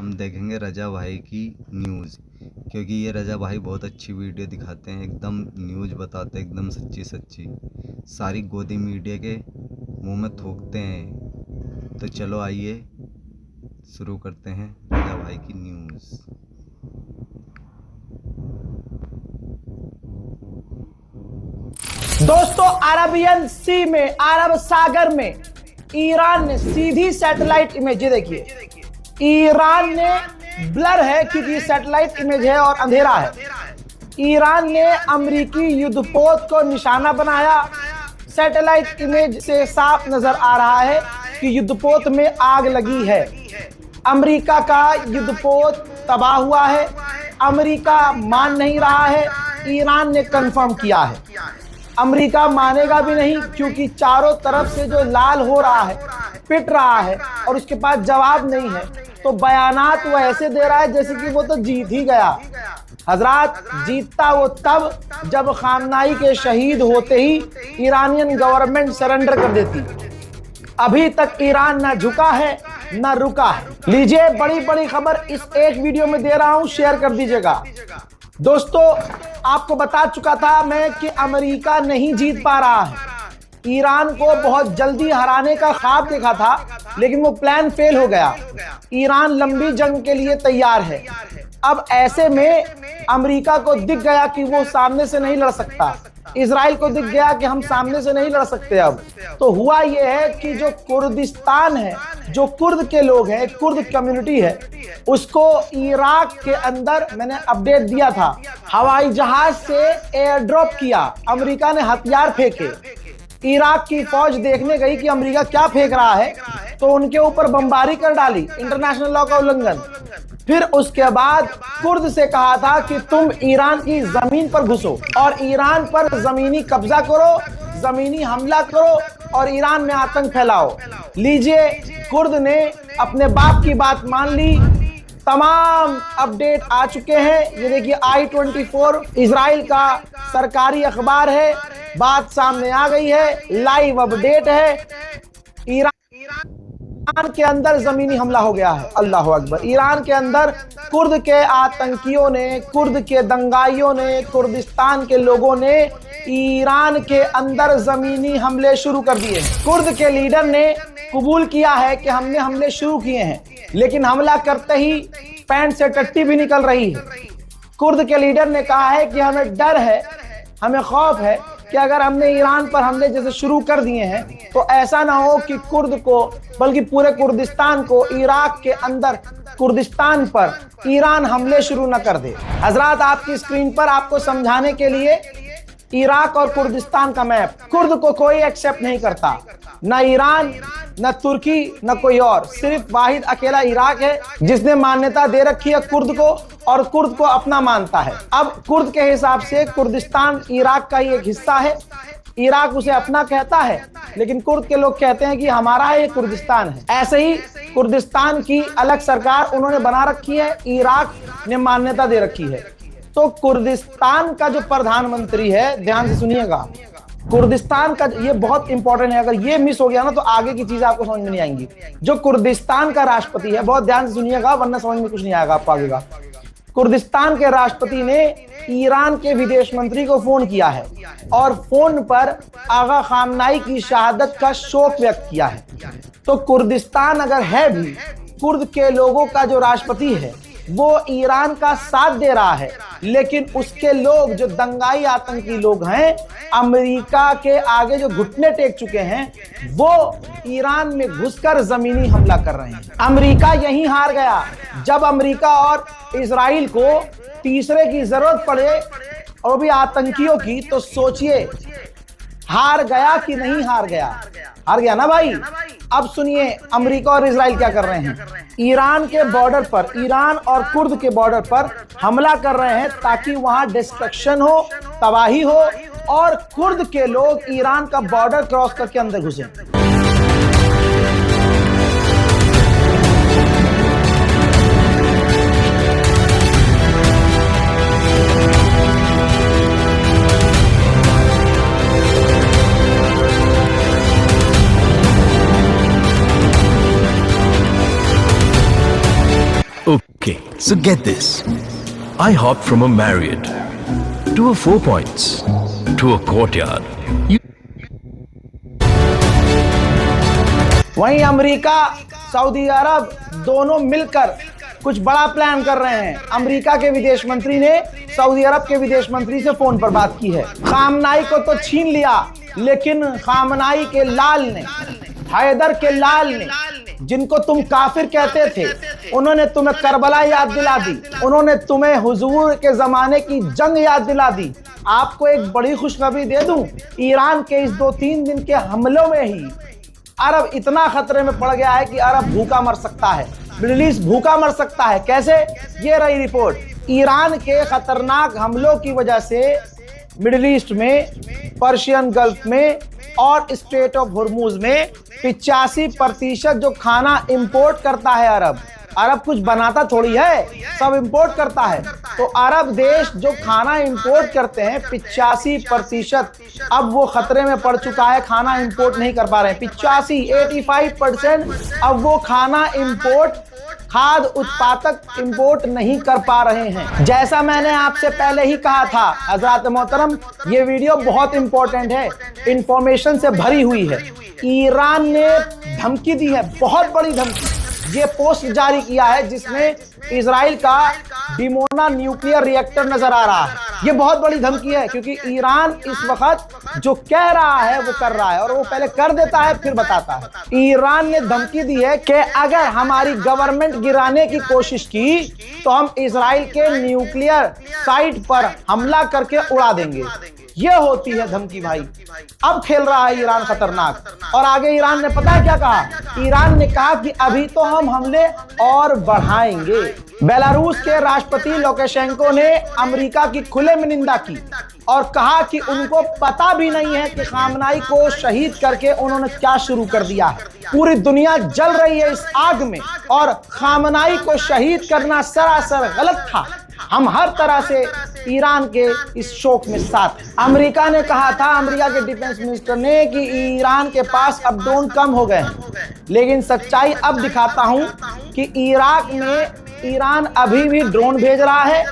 हम देखेंगे रजा भाई की न्यूज़, क्योंकि ये रजा भाई बहुत अच्छी वीडियो दिखाते हैं, एकदम न्यूज़ बताते हैं, एकदम सच्ची सच्ची, सारी गोदी मीडिया के मुंह में थूकते हैं। तो चलो आइए शुरू करते हैं रजा भाई की न्यूज़। दोस्तों, अरबियन सी में, अरब सागर में ईरान ने सीधी सैटेलाइट इमेज, ये देखिए, ईरान ने ब्लर है क्योंकि सैटेलाइट इमेज है और अंधेरा है। ईरान ने अमेरिकी युद्धपोत को निशाना बनाया। सैटेलाइट इमेज से साफ नजर आ रहा है कि युद्धपोत में आग लगी है। अमेरिका का युद्धपोत तबाह हुआ है। अमेरिका मान नहीं रहा है, ईरान ने कंफर्म किया है। अमेरिका मानेगा भी नहीं क्योंकि चारों तरफ से जो लाल हो रहा है, पिट रहा है और उसके पास जवाब नहीं है, तो बयानात वो ऐसे दे रहा है जैसे कि वो तो जीत ही गया। हजरात, जीतता वो तब जब खामनाई के शहीद होते ही ईरानियन गवर्नमेंट सरेंडर कर देती। अभी तक ईरान ना झुका है ना रुका है। लीजिए, बड़ी बड़ी खबर इस एक वीडियो में दे रहा हूं, शेयर कर दीजिएगा। दोस्तों, आपको बता चुका था मैं कि अमेरिका नहीं जीत पा रहा है। ईरान को बहुत जल्दी हराने का ख्वाब देखा था, लेकिन वो प्लान फेल हो गया। ईरान लंबी जंग के लिए तैयार है। अब ऐसे में अमेरिका को दिख गया कि वो सामने से नहीं लड़ सकता। इजराइल को दिख गया कि हम सामने से नहीं लड़ सकते। अब तो हुआ यह है कि जो कुर्दिस्तान है, जो कुर्द के लोग हैं, कुर्द कम्युनिटी है, उसको इराक के अंदर, मैंने अपडेट दिया था, हवाई जहाज से एयर ड्रॉप किया। अमेरिका ने हथियार फेंके। इराक की फौज देखने गई कि अमेरिका क्या फेंक रहा है, तो उनके ऊपर बमबारी कर डाली, इंटरनेशनल लॉ का उल्लंघन। फिर उसके बाद कुर्द से कहा था कि तुम ईरान की जमीन पर घुसो और ईरान पर जमीनी कब्जा करो, जमीनी हमला करो और ईरान में आतंक फैलाओ। लीजिए, कुर्द ने अपने बाप की बात मान ली। तमाम अपडेट आ चुके हैं। ये देखिए, I-24 इजराइल का सरकारी अखबार है। बात सामने आ गई है, लाइव अपडेट है। ईरान के अंदर जमीनी हमला हो गया है। अल्लाह अकबर। ईरान के अंदर कुर्द के आतंकियों ने, कुर्द के दंगाइयों ने, कुर्दिस्तान के लोगों ने ईरान के अंदर जमीनी हमले शुरू कर दिए हैं। कुर्द के लीडर ने कबूल किया है कि हमने हमले शुरू किए हैं, लेकिन हमला करते ही पैंट से टट्टी भी निकल रही है। कुर्द के लीडर ने कहा है कि हमें डर है, हमें खौफ है कि अगर हमने ईरान पर हमले जैसे शुरू कर दिए हैं तो ऐसा ना हो कि कुर्द को, बल्कि पूरे कुर्दिस्तान को, इराक के अंदर कुर्दिस्तान पर ईरान हमले शुरू न कर दे। हजरात, आपकी स्क्रीन पर आपको समझाने के लिए इराक और कुर्दिस्तान का मैप। कुर्द को कोई एक्सेप्ट नहीं करता, न ईरान, न तुर्की, न कोई और। सिर्फ वाहिद अकेला इराक है जिसने मान्यता दे रखी है कुर्द को, और कुर्द को अपना मानता है। अब कुर्द के हिसाब से कुर्दिस्तान इराक का ही एक हिस्सा है। इराक उसे अपना कहता है, लेकिन कुर्द के लोग कहते हैं कि हमारा है, ये कुर्दिस्तान है। ऐसे ही कुर्दिस्तान की अलग सरकार उन्होंने बना रखी है, इराक ने मान्यता दे रखी है। तो कुर्दिस्तान का जो प्रधानमंत्री है, ध्यान से सुनिएगा, कुर्दिस्तान का, ये बहुत इंपॉर्टेंट है। अगर ये मिस हो गया ना तो आगे की चीजें आपको समझ में नहीं आएंगी। जो कुर्दिस्तान का राष्ट्रपति है, बहुत ध्यान से सुनिएगा वरना समझ में कुछ नहीं आएगा आपको आगे का। कुर्दिस्तान के राष्ट्रपति ने ईरान के विदेश मंत्री को फोन किया है और फोन पर आगा खामनाई की शहादत का शोक व्यक्त किया है। तो कुर्दिस्तान अगर है भी, कुर्द के लोगों का जो राष्ट्रपति है वो ईरान का साथ दे रहा है, लेकिन उसके लोग, जो दंगाई आतंकी लोग हैं, अमेरिका के आगे जो घुटने टेक चुके हैं, वो ईरान में घुसकर जमीनी हमला कर रहे हैं। अमेरिका यहीं हार गया। जब अमेरिका और इजराइल को तीसरे की जरूरत पड़े, और भी आतंकियों की, तो सोचिए हार गया कि नहीं हार गया? हार गया ना भाई। अब सुनिए अमेरिका और इजराइल क्या कर रहे हैं। ईरान के बॉर्डर पर, ईरान और कुर्द के बॉर्डर पर हमला कर रहे हैं ताकि वहां डिस्ट्रक्शन हो, तबाही हो और कुर्द के लोग ईरान का बॉर्डर क्रॉस करके अंदर घुसे। Okay, so get this. I hopped from a Marriott to a Four Points to a Courtyard. वहीं अमेरिका, सऊदी अरब दोनों मिलकर कुछ बड़ा प्लान कर रहे हैं। अमेरिका के विदेश मंत्री ने सऊदी अरब के विदेश मंत्री से फोन पर बात की है। खामनाई को तो छीन लिया, लेकिन खामनाई के लाल ने, हैदर के लाल ने, जिनको तुम काफिर कहते थे, उन्होंने तुम्हें करबला याद दिला दी, उन्होंने तुम्हें हुजूर के जमाने की जंग याद दिला दी। आपको एक बड़ी खुशखबरी दे दूं, ईरान के इस 2-3 दिन के हमलों में ही अरब इतना खतरे में पड़ गया है कि अरब भूखा मर सकता है, मिडिल ईस्ट भूखा मर सकता है। कैसे? ये रही रिपोर्ट। ईरान के खतरनाक हमलों की वजह से मिडिल ईस्ट में, पर्शियन गल्फ में और स्ट्रेट ऑफ हुर्मुज में 85% जो खाना इंपोर्ट करता है अरब कुछ बनाता थोड़ी है, सब इंपोर्ट करता है। तो अरब देश जो खाना इंपोर्ट करते हैं 85%, अब वो खतरे में पड़ चुका है, खाना इंपोर्ट नहीं कर पा रहे हैं। 85% अब वो खाना इंपोर्ट, खाद्य उत्पादक इंपोर्ट नहीं कर पा रहे हैं। जैसा मैंने आपसे पहले ही कहा था हजरात मोहतरम, ये वीडियो बहुत इंपॉर्टेंट है, इंफॉर्मेशन से भरी हुई है। ईरान ने धमकी दी है, बहुत बड़ी धमकी। ये पोस्ट जारी किया है जिसमें इजराइल का डिमोना न्यूक्लियर रिएक्टर नजर आ रहा है। ये बहुत बड़ी धमकी है, क्योंकि ईरान इस वक्त जो कह रहा है वो कर रहा है, और वो पहले कर देता है फिर बताता है। ईरान ने धमकी दी है कि अगर हमारी गवर्नमेंट गिराने की कोशिश की तो हम इजराइल के न्यूक्लियर साइट पर हमला करके उड़ा देंगे। ये होती है धमकी भाई। अब खेल रहा है ईरान खतरनाक। और आगे ईरान ने पता है क्या कहा? ईरान ने कहा कि अभी तो हम हमले और बढ़ाएंगे। बेलारूस के राष्ट्रपति लुकाशेंको ने अमेरिका की खुले में निंदा की और कहा कि उनको पता भी नहीं है कि खामनाई को शहीद करके उन्होंने क्या शुरू कर दिया है। पूरी दुनिया जल रही है इस आग में, और खामनाई को शहीद करना सरासर गलत था। हम हर तरह से ईरान के इस शोक में साथ हैं। अमेरिका ने कहा था, अमेरिका के डिफेंस मिनिस्टर ने, कि ईरान के पास अब ड्रोन कम हो गए हैं, लेकिन सच्चाई अब दिखाता हूं कि इराक में ईरान अभी भी ड्रोन भेज रहा है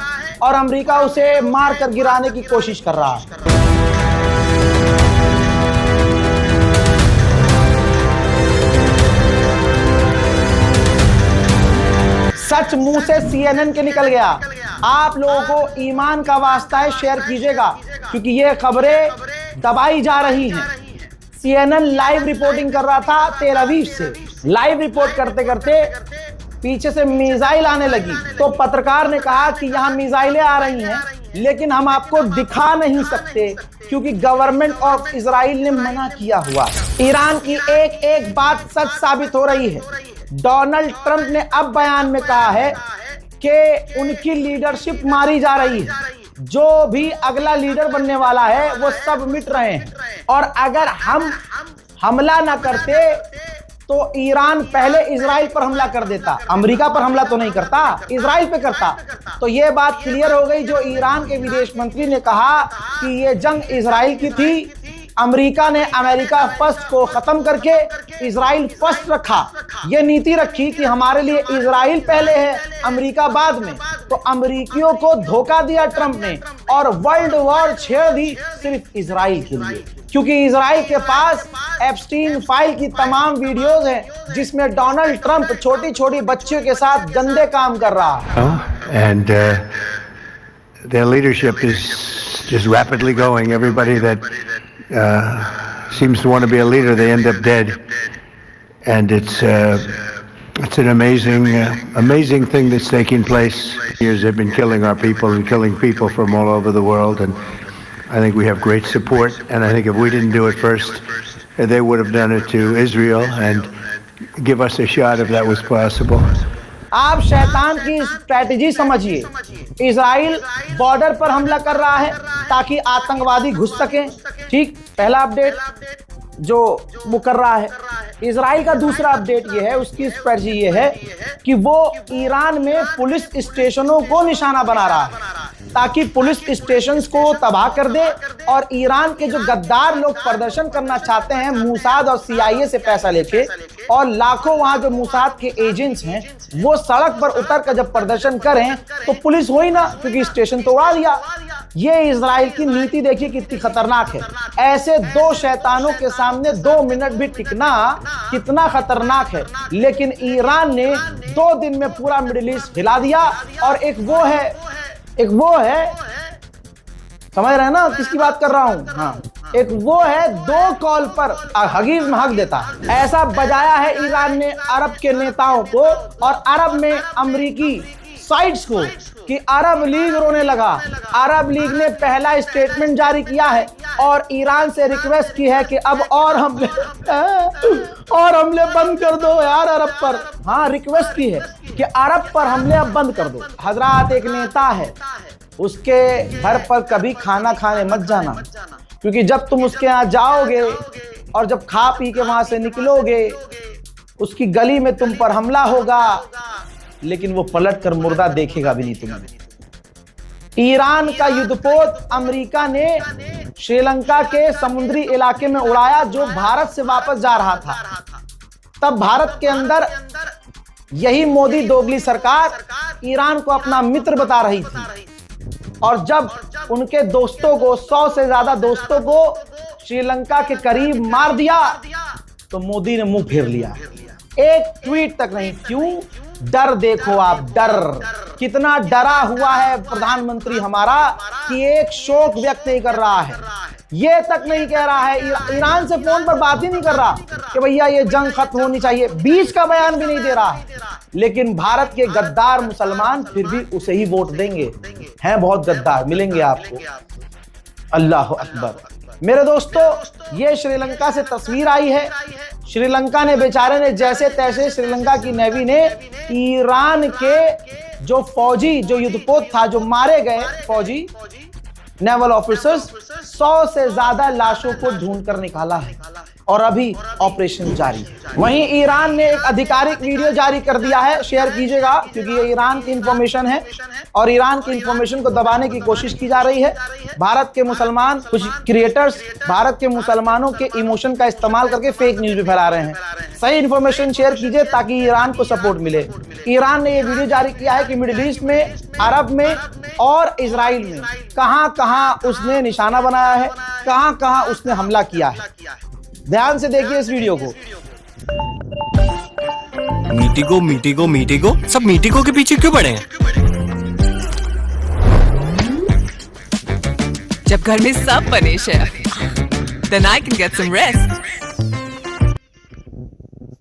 और अमेरिका उसे मार कर गिराने की कोशिश कर रहा है। सच मुंह से CNN के निकल गया। आप लोगों को ईमान का वास्ता है, शेयर कीजिएगा, क्योंकि ये खबरें दबाई जा रही हैं। CNN लाइव रिपोर्टिंग कर रहा था तेल अवीव से। लाइव रिपोर्ट करते करते पीछे से मिसाइल आने लगी, तो पत्रकार ने कहा कि यहाँ मिसाइलें आ रही हैं, लेकिन हम आपको दिखा नहीं सकते क्योंकि गवर्नमेंट ऑफ इजराइल ने मना किया हुआ। ईरान की एक एक बात सच साबित हो रही है। डोनाल्ड ट्रंप ने अब बयान में कहा है कि उनकी लीडरशिप मारी जा रही है, जो भी अगला लीडर बनने वाला है वो सब मिट रहे हैं, और अगर हम हमला ना करते तो ईरान पहले इजराइल पर हमला कर देता। अमेरिका पर हमला तो नहीं करता, इजराइल पे करता। तो ये बात क्लियर हो गई। जो ईरान के विदेश मंत्री ने कहा कि ये जंग इजराइल की थी, अमेरिका ने अमेरिका फर्स्ट को खत्म करके इजराइल फर्स्ट रखा। ये नीति रखी कि हमारे लिए इजराइल पहले है, अमेरिका बाद में। तो अमेरिकियों को धोखा दिया ट्रंप ने और वर्ल्ड वॉर छेड़ दी सिर्फ इजराइल के लिए, क्योंकि इजराइल के पास एप्स्टीन फाइल की तमाम वीडियोस हैं जिसमें डोनाल्ड ट्रंप छोटी छोटी बच्चियों के साथ गंदे काम कर रहा है। And their leadership is just rapidly going. Everybody that seems to want to be a leader, they end up dead. And it's an amazing thing that's taking place. Years they've been killing our people and killing people from all over the world, and I think we have great support. And I think if we didn't do it first, they would have done it to Israel and give us a shot if that was possible. आप शैतान की strategy समझिए। Israel border पर हमला कर रहा है ताकि आतंकवादी घुस सकें। ठीक, पहला अपडेट जो वो कर रहा है। इजराइल का दूसरा अपडेट ये है, उसकी स्ट्रैटेजी ये है कि वो ईरान में पुलिस स्टेशनों को निशाना बना रहा है। ताकि पुलिस स्टेशंस को तबाह कर दे और ईरान के जो गद्दार लोग प्रदर्शन करना चाहते हैं मूसाद और CIA से पैसा लेके, और लाखों वहां जो मूसाद के एजेंट्स हैं वो सड़क पर उतर कर जब प्रदर्शन करें तो पुलिस हो ही ना, क्योंकि स्टेशन तो उड़ा दिया। ये इजराइल की नीति देखिए कितनी खतरनाक है। ऐसे दो शैतानों के सामने 2 मिनट भी टिकना कितना खतरनाक है। लेकिन ईरान ने 2 दिन में पूरा मिडिल ईस्ट हिला दिया। और एक वो है, समझ रहे हैं ना किसकी बात कर रहा हूं? हाँ, एक वो है 2 कॉल पर हगीज में हक देता है। ऐसा बजाया है ईरान ने अरब के नेताओं को और अरब में अमेरिकी साइट्स को कि अरब लीग रोने लगा। अरब लीग ने पहला स्टेटमेंट जारी किया है और ईरान से रिक्वेस्ट की है कि अब और हमले बंद कर दो यार अरब पर। हाँ, रिक्वेस्ट की है कि अरब पर हमले अब बंद कर दो। हजरात, एक नेता है, उसके घर पर कभी खाना खाने मत जाना, क्योंकि जब तुम उसके यहाँ जाओगे और जब खा पी के वहां से निकलोगे उसकी गली में तुम पर हमला होगा, लेकिन वो पलट कर मुर्दा देखेगा भी नहीं तुम्हें। ईरान का युद्धपोत अमेरिका ने श्रीलंका के समुद्री इलाके में उड़ाया जो भारत से वापस जा रहा था। तब भारत के अंदर यही मोदी दोगली सरकार ईरान को अपना मित्र बता रही थी, और जब उनके दोस्तों को 100 से ज्यादा दोस्तों को श्रीलंका के करीब मार दिया तो मोदी ने मुंह फेर लिया। एक ट्वीट तक नहीं। क्यों? डर देखो आप, डर कितना डरा हुआ है प्रधानमंत्री हमारा कि एक शोक व्यक्त नहीं कर रहा है, ये तक नहीं कह रहा है, ईरान से फोन पर बात ही नहीं कर रहा कि भैया ये जंग खत्म होनी चाहिए, बीच का बयान भी नहीं दे रहा है। लेकिन भारत के गद्दार मुसलमान फिर भी उसे ही वोट देंगे। हैं बहुत गद्दार, मिलेंगे आपको। अल्लाह अकबर। मेरे दोस्तों, ये श्रीलंका से तस्वीर आई है। श्रीलंका ने बेचारे ने जैसे तैसे, श्रीलंका की नेवी ने ईरान के जो फौजी, जो युद्धपोत था, जो मारे गए फौजी नेवल ऑफिसर्स, 100 से ज्यादा लाशों को ढूंढ कर निकाला है और अभी ऑपरेशन जारी है। वहीं ईरान ने एक आधिकारिक वीडियो जारी कर दिया है, शेयर कीजिएगा क्योंकि ये ईरान की इंफॉर्मेशन है और ईरान की इंफॉर्मेशन को दबाने की कोशिश की जा रही है। भारत के मुसलमान, कुछ क्रिएटर्स भारत के मुसलमानों के इमोशन का इस्तेमाल करके फेक न्यूज भी फैला रहे हैं। सही इंफॉर्मेशन शेयर कीजिए ताकि ईरान को सपोर्ट मिले। ईरान ने ये वीडियो जारी किया है कि मिडिल ईस्ट में, अरब में और इजराइल में कहां कहां उसने निशाना बनाया है, कहां कहां उसने हमला किया है। ध्यान से देखिए इस वीडियो को। मीटिगो सब मीटिगो के पीछे क्यों पड़े हैं? जब घर में सब बने chef, then I can get some rest.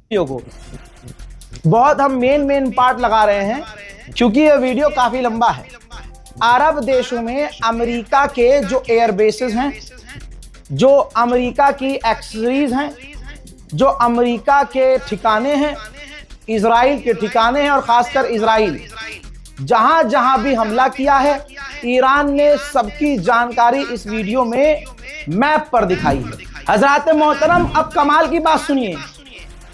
Video को बहुत हम मेन पार्ट लगा रहे हैं क्योंकि यह वीडियो काफी लंबा है। अरब देशों में अमेरिका के जो एयर बेसेस हैं, जो अमेरिका की एक्सेसरीज हैं, जो अमेरिका के ठिकाने हैं, इजराइल के ठिकाने हैं और खासकर इजराइल जहां जहां भी हमला किया है, ईरान ने सबकी जानकारी इस वीडियो में मैप पर दिखाई है। हजरात मोहतरम, अब कमाल की बात सुनिए।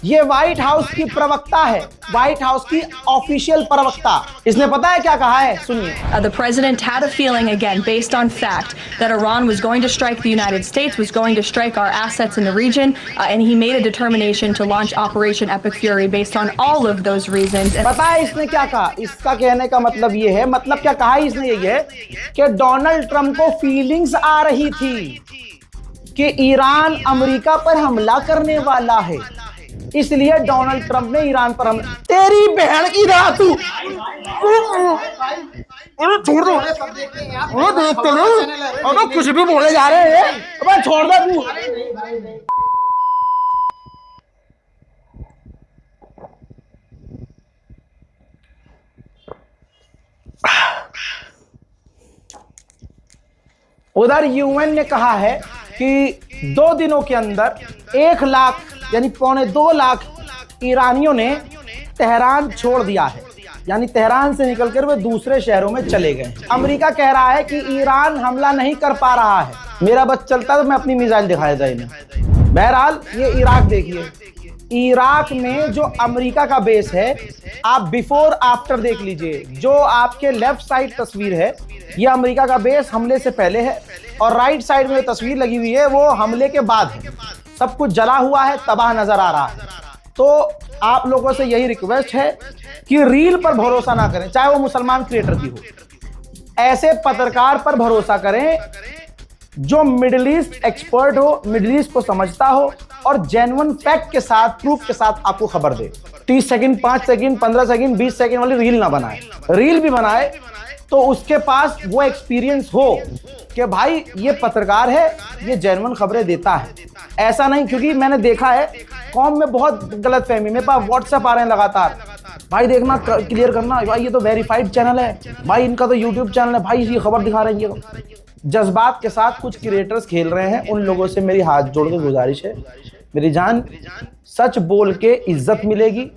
ये व्हाइट हाउस की प्रवक्ता है, व्हाइट हाउस की ऑफिशियल प्रवक्ता। इसने पता है क्या कहा है? सुनिए। The president had a feeling, again, based on fact, that Iran was going to strike the United States, was going to strike our assets in the region, and he made a determination to launch Operation Epic Fury based on all of those reasons. पता है इसने क्या कहा? इसका कहने का मतलब ये है, मतलब क्या कहा इसने? ये है कि डोनाल्ड ट्रंप को फीलिंग्स आ रही थी कि ईरान अमेरिका पर हमला करने वाला है, इसलिए डोनाल्ड ट्रंप ने ईरान पर हमला। तेरी बहन की रहा तू, छोड़ दो, देखते लो, कुछ भी बोले जा रहे हैं, अब छोड़ दो तू। उधर यूएन ने कहा है कि 2 दिनों के अंदर 1 लाख यानी 2.25 लाख ईरानियों ने तेहरान छोड़ दिया है, यानी तेहरान से निकलकर वे दूसरे शहरों में चले गए। अमेरिका कह रहा है कि ईरान हमला नहीं कर पा रहा है। मेरा बस चलता तो मैं अपनी मिसाइल दिखाया था इन्हें। बहरहाल ये इराक देखिए, इराक में जो अमेरिका का बेस है, आप बिफोर आफ्टर देख लीजिए। जो आपके लेफ्ट साइड तस्वीर है, ये अमेरिका का बेस हमले से पहले है, और राइट साइड में तस्वीर लगी हुई है वो हमले के बाद है। सब कुछ जला हुआ है, तबाह नजर आ रहा है। तो आप लोगों से यही रिक्वेस्ट है कि रील पर भरोसा ना करें, चाहे वो मुसलमान क्रिएटर की हो। ऐसे पत्रकार पर भरोसा करें जो मिडिल ईस्ट एक्सपर्ट हो, मिडिल ईस्ट को समझता हो और जेन्युइन फैक्ट के साथ, प्रूफ के साथ आपको खबर दे। 30 सेकंड, 5 सेकंड, 15 सेकंड, 20 सेकंड वाली रील ना बनाए। रील भी बनाए तो उसके पास वो एक्सपीरियंस हो कि भाई ये पत्रकार है, ये जेन्युइन खबरें देता है। ऐसा नहीं, क्योंकि मैंने देखा है कौम में बहुत गलतफहमी। मेरे पास व्हाट्सएप आ रहे हैं लगातार, भाई देखना, क्लियर करना, भाई ये तो वेरीफाइड चैनल है, भाई इनका तो यूट्यूब चैनल है, भाई ये खबर दिखा रहे हैं। ये जज्बात के साथ कुछ क्रिएटर्स खेल रहे हैं। उन लोगों से मेरी हाथ जोड़ के गुजारिश है, मेरी जान, सच बोल के इज्जत मिलेगी,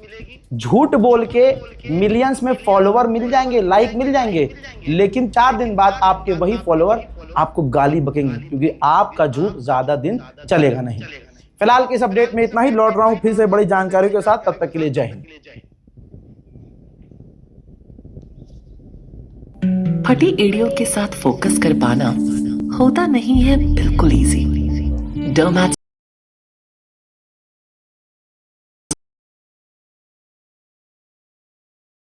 झूठ बोल के मिलियंस में फॉलोवर मिल जाएंगे, लाइक मिल जाएंगे, लेकिन 4 दिन बाद आपके वही फॉलोवर आपको गाली बकेंगे, क्योंकि आपका झूठ ज्यादा दिन चलेगा नहीं। फिलहाल के इस अपडेट में इतना ही। लौट रहा हूं फिर से बड़ी जानकारी के साथ, तब तक के लिए जय हिंद। फटी एड़ियों के साथ फोकस कर पाना होता नहीं है बिल्कुल इजी। डर्मैट